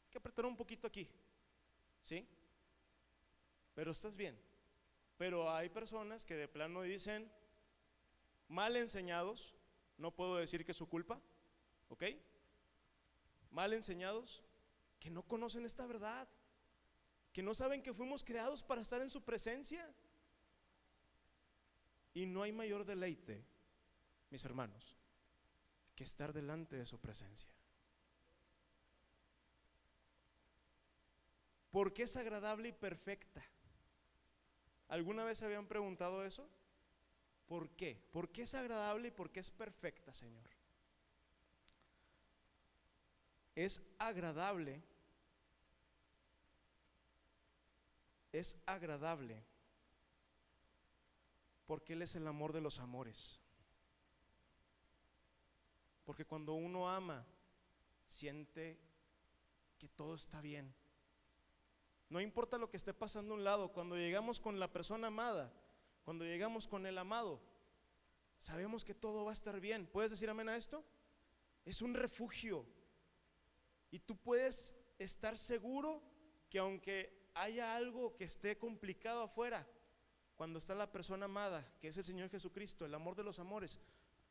hay que apretar un poquito aquí, ¿sí? Pero estás bien. Pero hay personas que de plano dicen, mal enseñados, no puedo decir que es su culpa, ¿ok? Mal enseñados, que no conocen esta verdad, que no saben que fuimos creados para estar en su presencia. Y no hay mayor deleite, mis hermanos, que estar delante de su presencia, porque es agradable y perfecta. ¿Alguna vez se habían preguntado eso? ¿Por qué? ¿Por qué es agradable y por qué es perfecta, Señor? Es agradable porque Él es el amor de los amores. Porque cuando uno ama, siente que todo está bien. No importa lo que esté pasando a un lado, cuando llegamos con la persona amada, cuando llegamos con el amado, sabemos que todo va a estar bien. ¿Puedes decir amén a esto? Es un refugio. Y tú puedes estar seguro que aunque haya algo que esté complicado afuera, cuando está la persona amada, que es el Señor Jesucristo, el amor de los amores,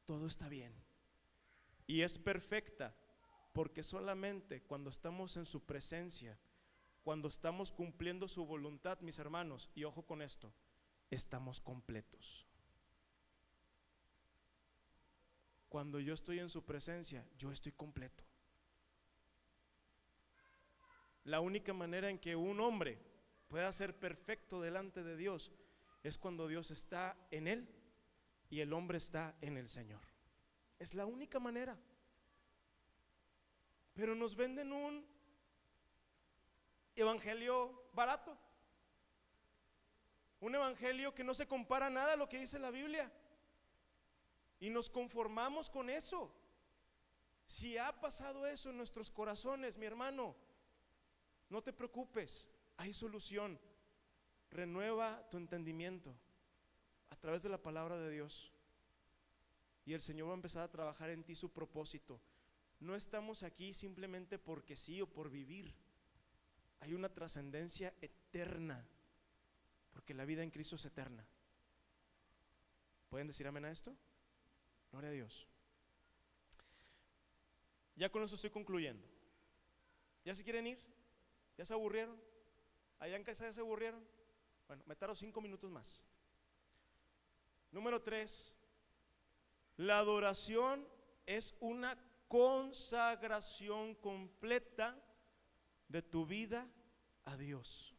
todo está bien. Y es perfecta, porque solamente cuando estamos en su presencia, cuando estamos cumpliendo su voluntad, mis hermanos, y ojo con esto, estamos completos. Cuando yo estoy en su presencia, yo estoy completo. La única manera en que un hombre pueda ser perfecto delante de Dios es cuando Dios está en él y el hombre está en el Señor. Es la única manera. Pero nos venden evangelio barato, un evangelio que no se compara nada a lo que dice la Biblia, y nos conformamos con eso. Si ha pasado eso en nuestros corazones, mi hermano, no te preocupes, hay solución. Renueva tu entendimiento a través de la palabra de Dios, y el Señor va a empezar a trabajar en ti su propósito. No estamos aquí simplemente porque sí o por vivir. Hay una trascendencia eterna, porque la vida en Cristo es eterna. ¿Pueden decir amén a esto? Gloria a Dios. Ya con eso estoy concluyendo. ¿Ya se quieren ir? ¿Ya se aburrieron? ¿Allá en casa ya se aburrieron? Bueno, me tardo 5 minutos más. Número 3. La adoración es una consagración completa de tu vida a Dios.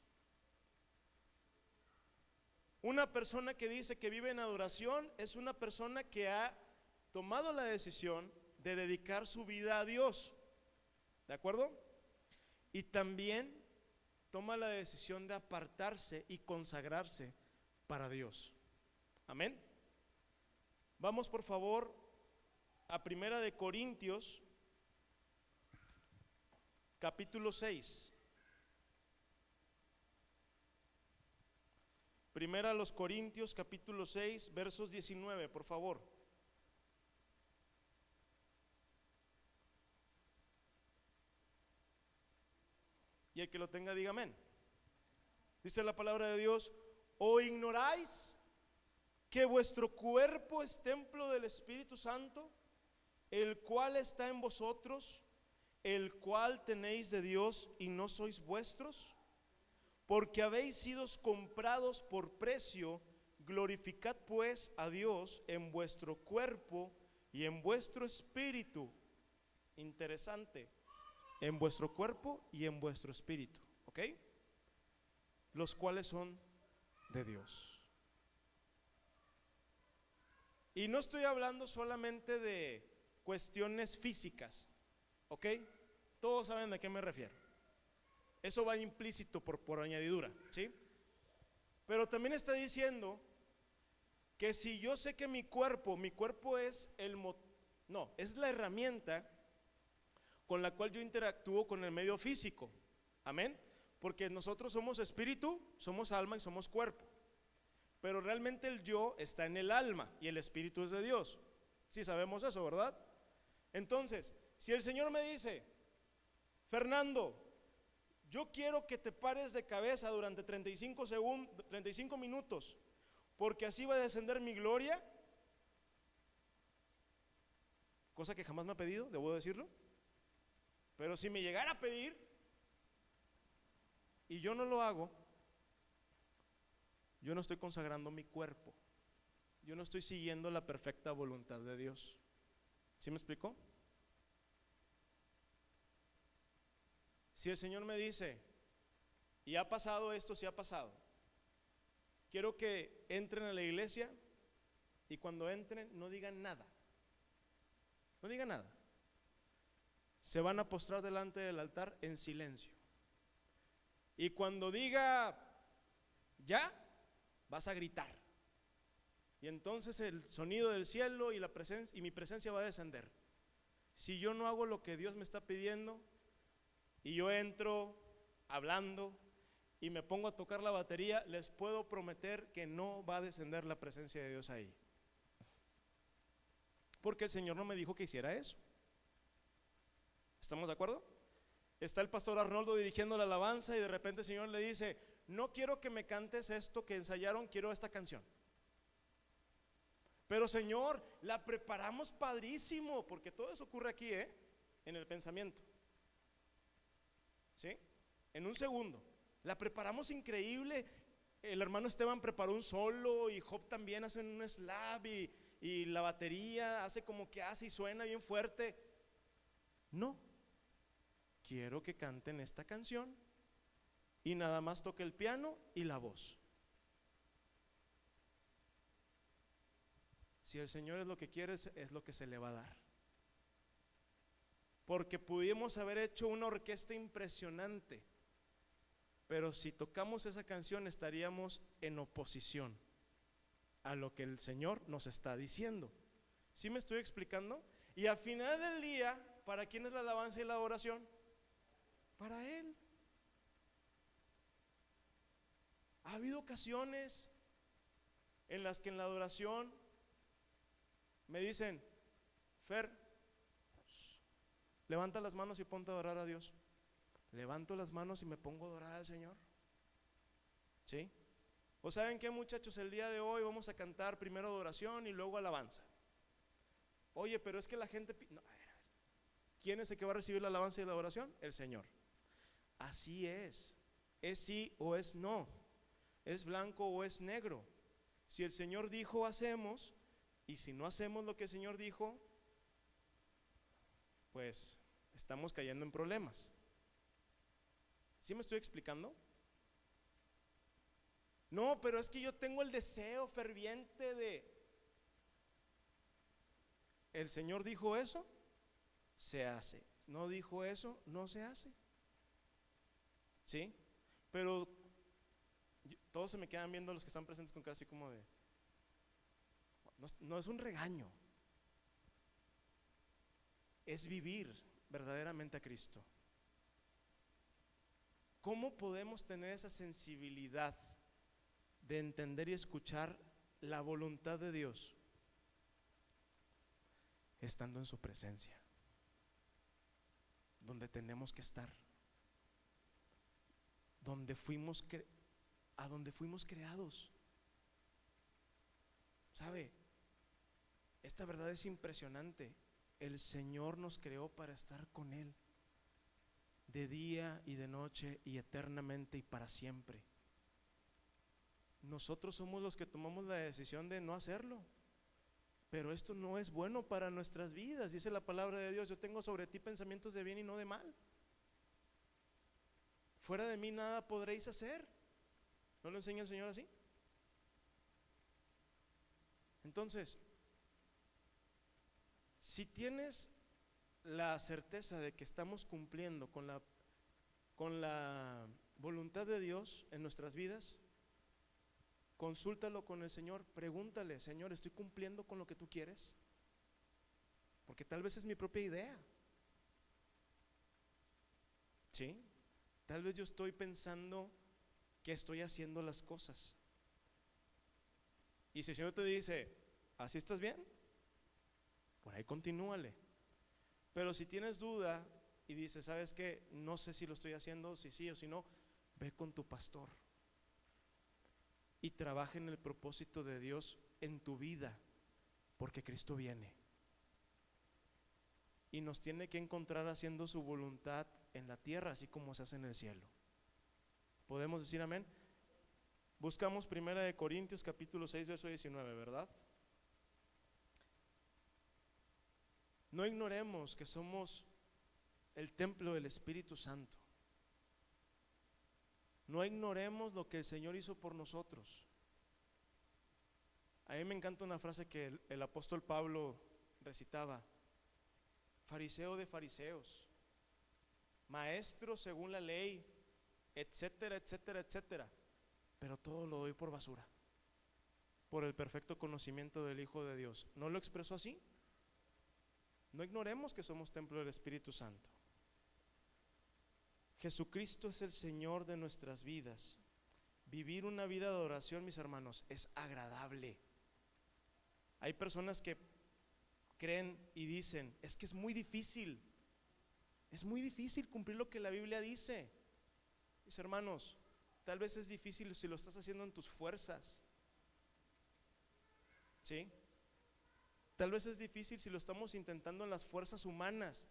Una persona que dice que vive en adoración es una persona que ha tomado la decisión de dedicar su vida a Dios. ¿De acuerdo? Y también toma la decisión de apartarse y consagrarse para Dios. Amén. Vamos por favor a Primera de Corintios capítulo 6. Primera a los Corintios capítulo 6 versos 19, por favor. Y el que lo tenga diga amén. Dice la palabra de Dios: ¿o ignoráis que vuestro cuerpo es templo del Espíritu Santo, el cual está en vosotros, el cual tenéis de Dios y no sois vuestros? Porque habéis sido comprados por precio. Glorificad pues a Dios en vuestro cuerpo y en vuestro espíritu. Interesante, en vuestro cuerpo y en vuestro espíritu, ¿ok? Los cuales son de Dios. Y no estoy hablando solamente de cuestiones físicas, ¿ok? Todos saben de qué me refiero. Eso va implícito por añadidura, ¿sí? Pero también está diciendo que si yo sé que mi cuerpo es es la herramienta con la cual yo interactúo con el medio físico. Amén. Porque nosotros somos espíritu, somos alma y somos cuerpo. Pero realmente el yo está en el alma y el espíritu es de Dios. Sí sabemos eso, ¿verdad? Entonces, si el Señor me dice: Fernando, yo quiero que te pares de cabeza durante 35 minutos, porque así va a descender mi gloria, cosa que jamás me ha pedido, debo decirlo. Pero si me llegara a pedir y yo no lo hago, yo no estoy consagrando mi cuerpo, yo no estoy siguiendo la perfecta voluntad de Dios. ¿Sí me explicó? Si el Señor me dice: y ha pasado esto, sí ha pasado, quiero que entren a la iglesia, y cuando entren no digan nada, no digan nada, se van a postrar delante del altar en silencio, y cuando diga ya, vas a gritar, y entonces el sonido del cielo y mi presencia va a descender. Si yo no hago lo que Dios me está pidiendo y yo entro hablando y me pongo a tocar la batería, les puedo prometer que no va a descender la presencia de Dios ahí, porque el Señor no me dijo que hiciera eso. ¿Estamos de acuerdo? Está el pastor Arnoldo dirigiendo la alabanza y de repente el Señor le dice: no quiero que me cantes esto que ensayaron, quiero esta canción. Pero Señor, la preparamos padrísimo, porque todo eso ocurre aquí, en el pensamiento, ¿sí? En un segundo, la preparamos increíble. El hermano Esteban preparó un solo y Job también hace un slap y la batería hace como que hace y suena bien fuerte. No, quiero que canten esta canción y nada más toque el piano y la voz. Si el Señor es lo que quiere, es lo que se le va a dar. Porque pudimos haber hecho una orquesta impresionante, Pero si tocamos esa canción estaríamos en oposición a lo que el Señor nos está diciendo. ¿Sí me estoy explicando? Y al final del día, ¿para quién es la alabanza y la adoración? Para Él. Ha habido ocasiones en las que en la adoración me dicen: Fer, levanta las manos y ponte a adorar a Dios. Levanto las manos y me pongo a adorar al Señor. ¿Sí? ¿O saben qué, muchachos? El día de hoy vamos a cantar primero adoración y luego alabanza. Oye, pero es que la gente... No, a ver. ¿Quién es el que va a recibir la alabanza y la adoración? El Señor. Así es sí o es no, es blanco o es negro. Si el Señor dijo, hacemos, y si no hacemos lo que el Señor dijo, pues estamos cayendo en problemas. ¿Sí me estoy explicando? No, pero es que yo tengo el deseo ferviente de... El Señor dijo eso, se hace. No dijo eso, no se hace. ¿Sí? Pero todos se me quedan viendo, los que están presentes, con cara así como de... No es un regaño, es vivir verdaderamente a Cristo. ¿Cómo podemos tener esa sensibilidad de entender y escuchar la voluntad de Dios? Estando en su presencia, donde tenemos que estar, a donde fuimos creados. ¿Sabe? Esta verdad es impresionante. El Señor nos creó para estar con Él, de día y de noche y eternamente y para siempre. Nosotros somos los que tomamos la decisión de no hacerlo. Pero esto no es bueno para nuestras vidas. Dice la palabra de Dios: yo tengo sobre ti pensamientos de bien y no de mal. Fuera de mí nada podréis hacer. ¿No lo enseña el Señor así? Entonces, si tienes la certeza de que estamos cumpliendo con la voluntad de Dios en nuestras vidas, consúltalo con el Señor, pregúntale: Señor, ¿estoy cumpliendo con lo que tú quieres? Porque tal vez es mi propia idea. ¿Sí? Tal vez yo estoy pensando que estoy haciendo las cosas. Y si el Señor te dice: ¿así estás bien? Por ahí continúale. Pero si tienes duda y dices: ¿sabes qué? No sé si lo estoy haciendo, si sí o si no, ve con tu pastor y trabaja en el propósito de Dios en tu vida, porque Cristo viene y nos tiene que encontrar haciendo su voluntad en la tierra, así como se hace en el cielo. ¿Podemos decir amén? Buscamos 1 Corintios capítulo 6 verso 19, ¿verdad? No ignoremos que somos el templo del Espíritu Santo. No ignoremos lo que el Señor hizo por nosotros. A mí me encanta una frase que el apóstol Pablo recitaba: fariseo de fariseos, maestro según la ley, etcétera, etcétera, etcétera, pero todo lo doy por basura, por el perfecto conocimiento del Hijo de Dios. ¿No lo expresó así? No ignoremos que somos templo del Espíritu Santo. Jesucristo es el Señor de nuestras vidas. Vivir una vida de adoración, mis hermanos, es agradable. Hay personas que creen y dicen: es que es muy difícil cumplir lo que la Biblia dice. Mis hermanos, tal vez es difícil si lo estás haciendo en tus fuerzas, ¿sí? Tal vez es difícil si lo estamos intentando en las fuerzas humanas.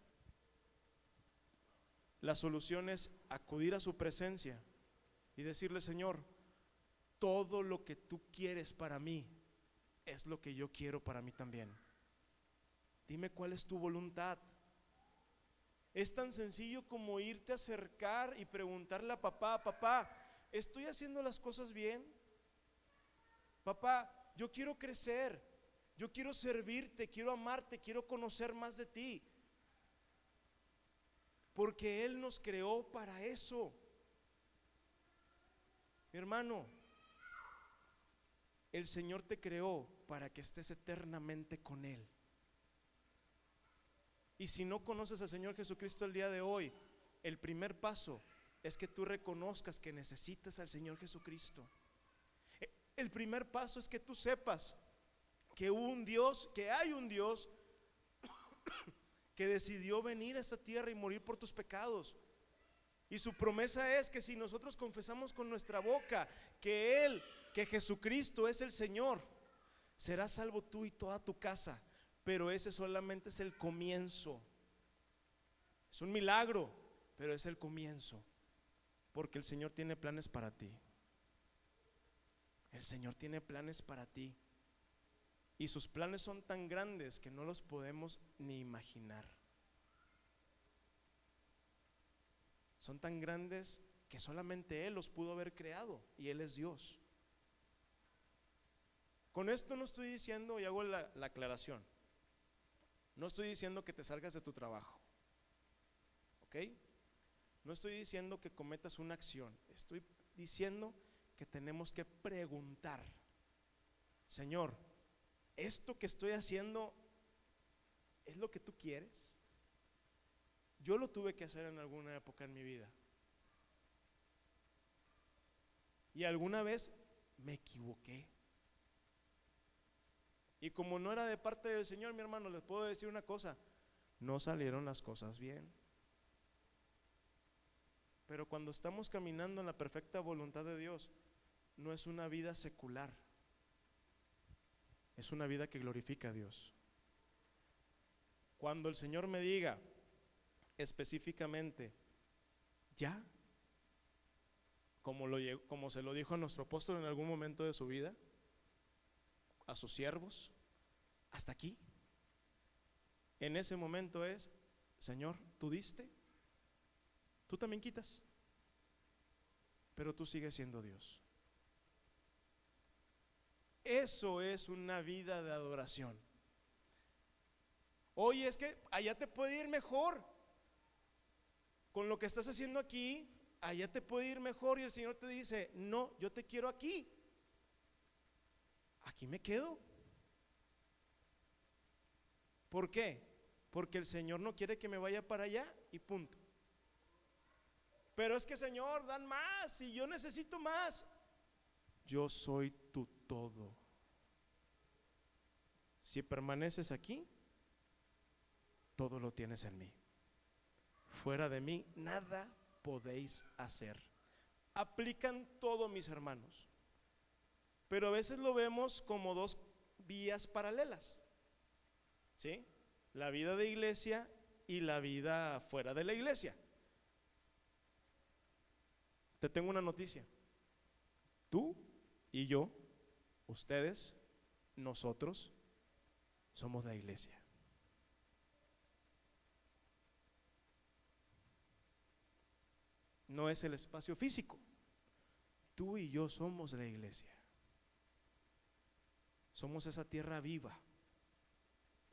La solución es acudir a su presencia y decirle: Señor, todo lo que tú quieres para mí es lo que yo quiero para mí también. Dime cuál es tu voluntad. Es tan sencillo como irte a acercar y preguntarle a papá: papá, ¿estoy haciendo las cosas bien? Papá, yo quiero crecer, yo quiero servirte, quiero amarte, quiero conocer más de ti. Porque Él nos creó para eso. Mi hermano, el Señor te creó para que estés eternamente con Él. Y si no conoces al Señor Jesucristo el día de hoy, el primer paso es que tú reconozcas que necesitas al Señor Jesucristo. El primer paso es que tú sepas que hubo un Dios, que hay un Dios que decidió venir a esta tierra y morir por tus pecados. Y su promesa es que si nosotros confesamos con nuestra boca que Él, que Jesucristo es el Señor, serás salvo tú y toda tu casa. Pero ese solamente es el comienzo. Es un milagro, pero es el comienzo. Porque el Señor tiene planes para ti. El Señor tiene planes para ti. Y sus planes son tan grandes que no los podemos ni imaginar. Son tan grandes que solamente Él los pudo haber creado, y Él es Dios. Con esto no estoy diciendo, y hago la aclaración, no estoy diciendo que te salgas de tu trabajo, ¿ok? No estoy diciendo que cometas una acción. Estoy diciendo que tenemos que preguntar: Señor, ¿esto que estoy haciendo es lo que tú quieres? Yo lo tuve que hacer en alguna época en mi vida. Y alguna vez me equivoqué. Y como no era de parte del Señor, mi hermano, les puedo decir una cosa: no salieron las cosas bien. Pero cuando estamos caminando en la perfecta voluntad de Dios, no es una vida secular, es una vida que glorifica a Dios. Cuando el Señor me diga específicamente, ya, como se lo dijo a nuestro apóstol en algún momento de su vida, a sus siervos, hasta aquí, en ese momento es: Señor, tú diste, tú también quitas, pero tú sigues siendo Dios. Eso es una vida de adoración. Oye, es que allá te puede ir mejor. Con lo que estás haciendo aquí, allá te puede ir mejor. Y el Señor te dice: no, yo te quiero aquí. Aquí me quedo. ¿Por qué? Porque el Señor no quiere que me vaya para allá y punto. Pero es que, Señor, dan más y yo necesito más. Yo soy tu todo. Si permaneces aquí, todo lo tienes en mí. Fuera de mí, nada podéis hacer. Aplican todo, mis hermanos. Pero a veces lo vemos como dos vías paralelas, ¿sí? La vida de iglesia y la vida fuera de la iglesia. Te tengo una noticia: tú y yo, ustedes, nosotros, somos la iglesia. No es el espacio físico. Tú y yo somos la iglesia. Somos esa tierra viva.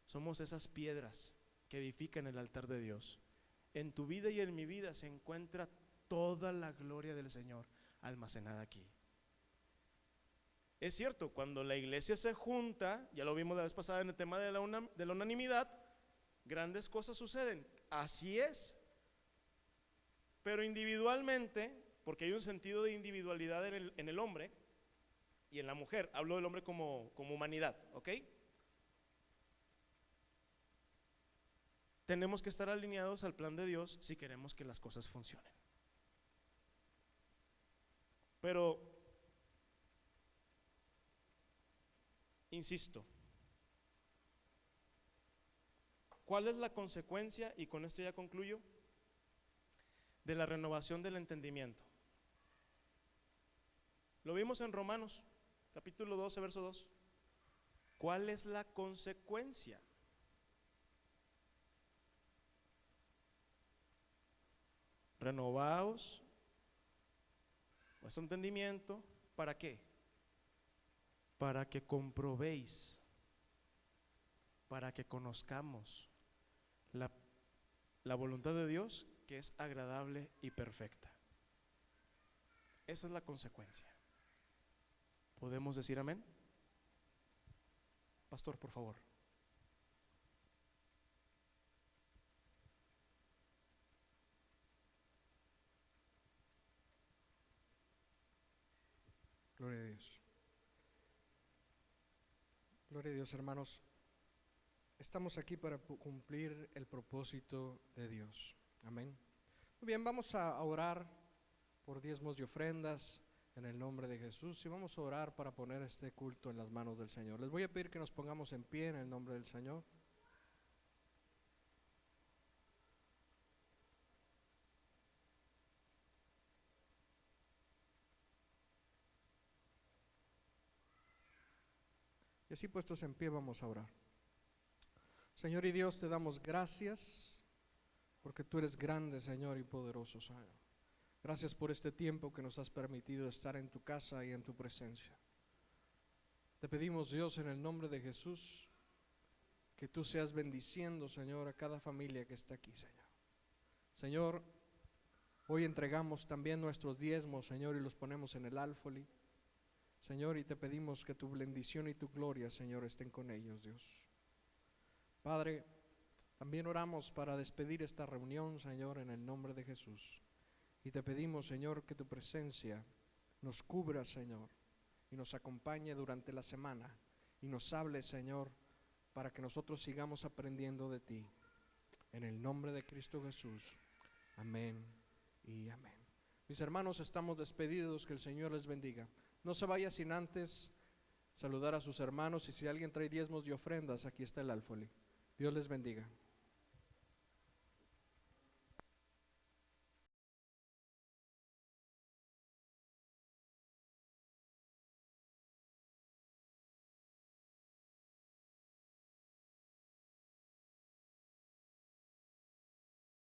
Somos esas piedras que edifican el altar de Dios. En tu vida y en mi vida se encuentra toda la gloria del Señor almacenada aquí. Es cierto, cuando la iglesia se junta, ya lo vimos la vez pasada en el tema de la unanimidad, grandes cosas suceden. Así es. Pero individualmente, porque hay un sentido de individualidad en el hombre y en la mujer. Hablo del hombre como humanidad, ¿ok? Tenemos que estar alineados al plan de Dios si queremos que las cosas funcionen. Pero, insisto, ¿cuál es la consecuencia? Y con esto ya concluyo. De la renovación del entendimiento. Lo vimos en Romanos, capítulo 12, verso 2. ¿Cuál es la consecuencia? Renovaos vuestro entendimiento. ¿Para qué? Para que comprobéis, para que conozcamos la voluntad de Dios, que es agradable y perfecta. Esa es la consecuencia. ¿Podemos decir amén? Pastor, por favor. Gloria a Dios. Gloria a Dios, hermanos. Estamos aquí para cumplir el propósito de Dios. Amén. Muy bien, vamos a orar por diezmos y ofrendas en el nombre de Jesús, y vamos a orar para poner este culto en las manos del Señor. Les voy a pedir que nos pongamos en pie en el nombre del Señor. Y así puestos en pie vamos a orar. Señor y Dios, te damos gracias porque tú eres grande, Señor, y poderoso, Señor. Gracias por este tiempo que nos has permitido estar en tu casa y en tu presencia. Te pedimos, Dios, en el nombre de Jesús, que tú seas bendiciendo, Señor, a cada familia que está aquí, Señor. Señor, hoy entregamos también nuestros diezmos, Señor, y los ponemos en el alfolí. Señor, y te pedimos que tu bendición y tu gloria, Señor, estén con ellos, Dios. Padre, también oramos para despedir esta reunión, Señor, en el nombre de Jesús. Y te pedimos, Señor, que tu presencia nos cubra, Señor, y nos acompañe durante la semana, y nos hable, Señor, para que nosotros sigamos aprendiendo de ti. En el nombre de Cristo Jesús. Amén y amén. Mis hermanos, estamos despedidos, que el Señor les bendiga. No se vaya sin antes saludar a sus hermanos, y si alguien trae diezmos y ofrendas, aquí está el alfolí. Dios les bendiga.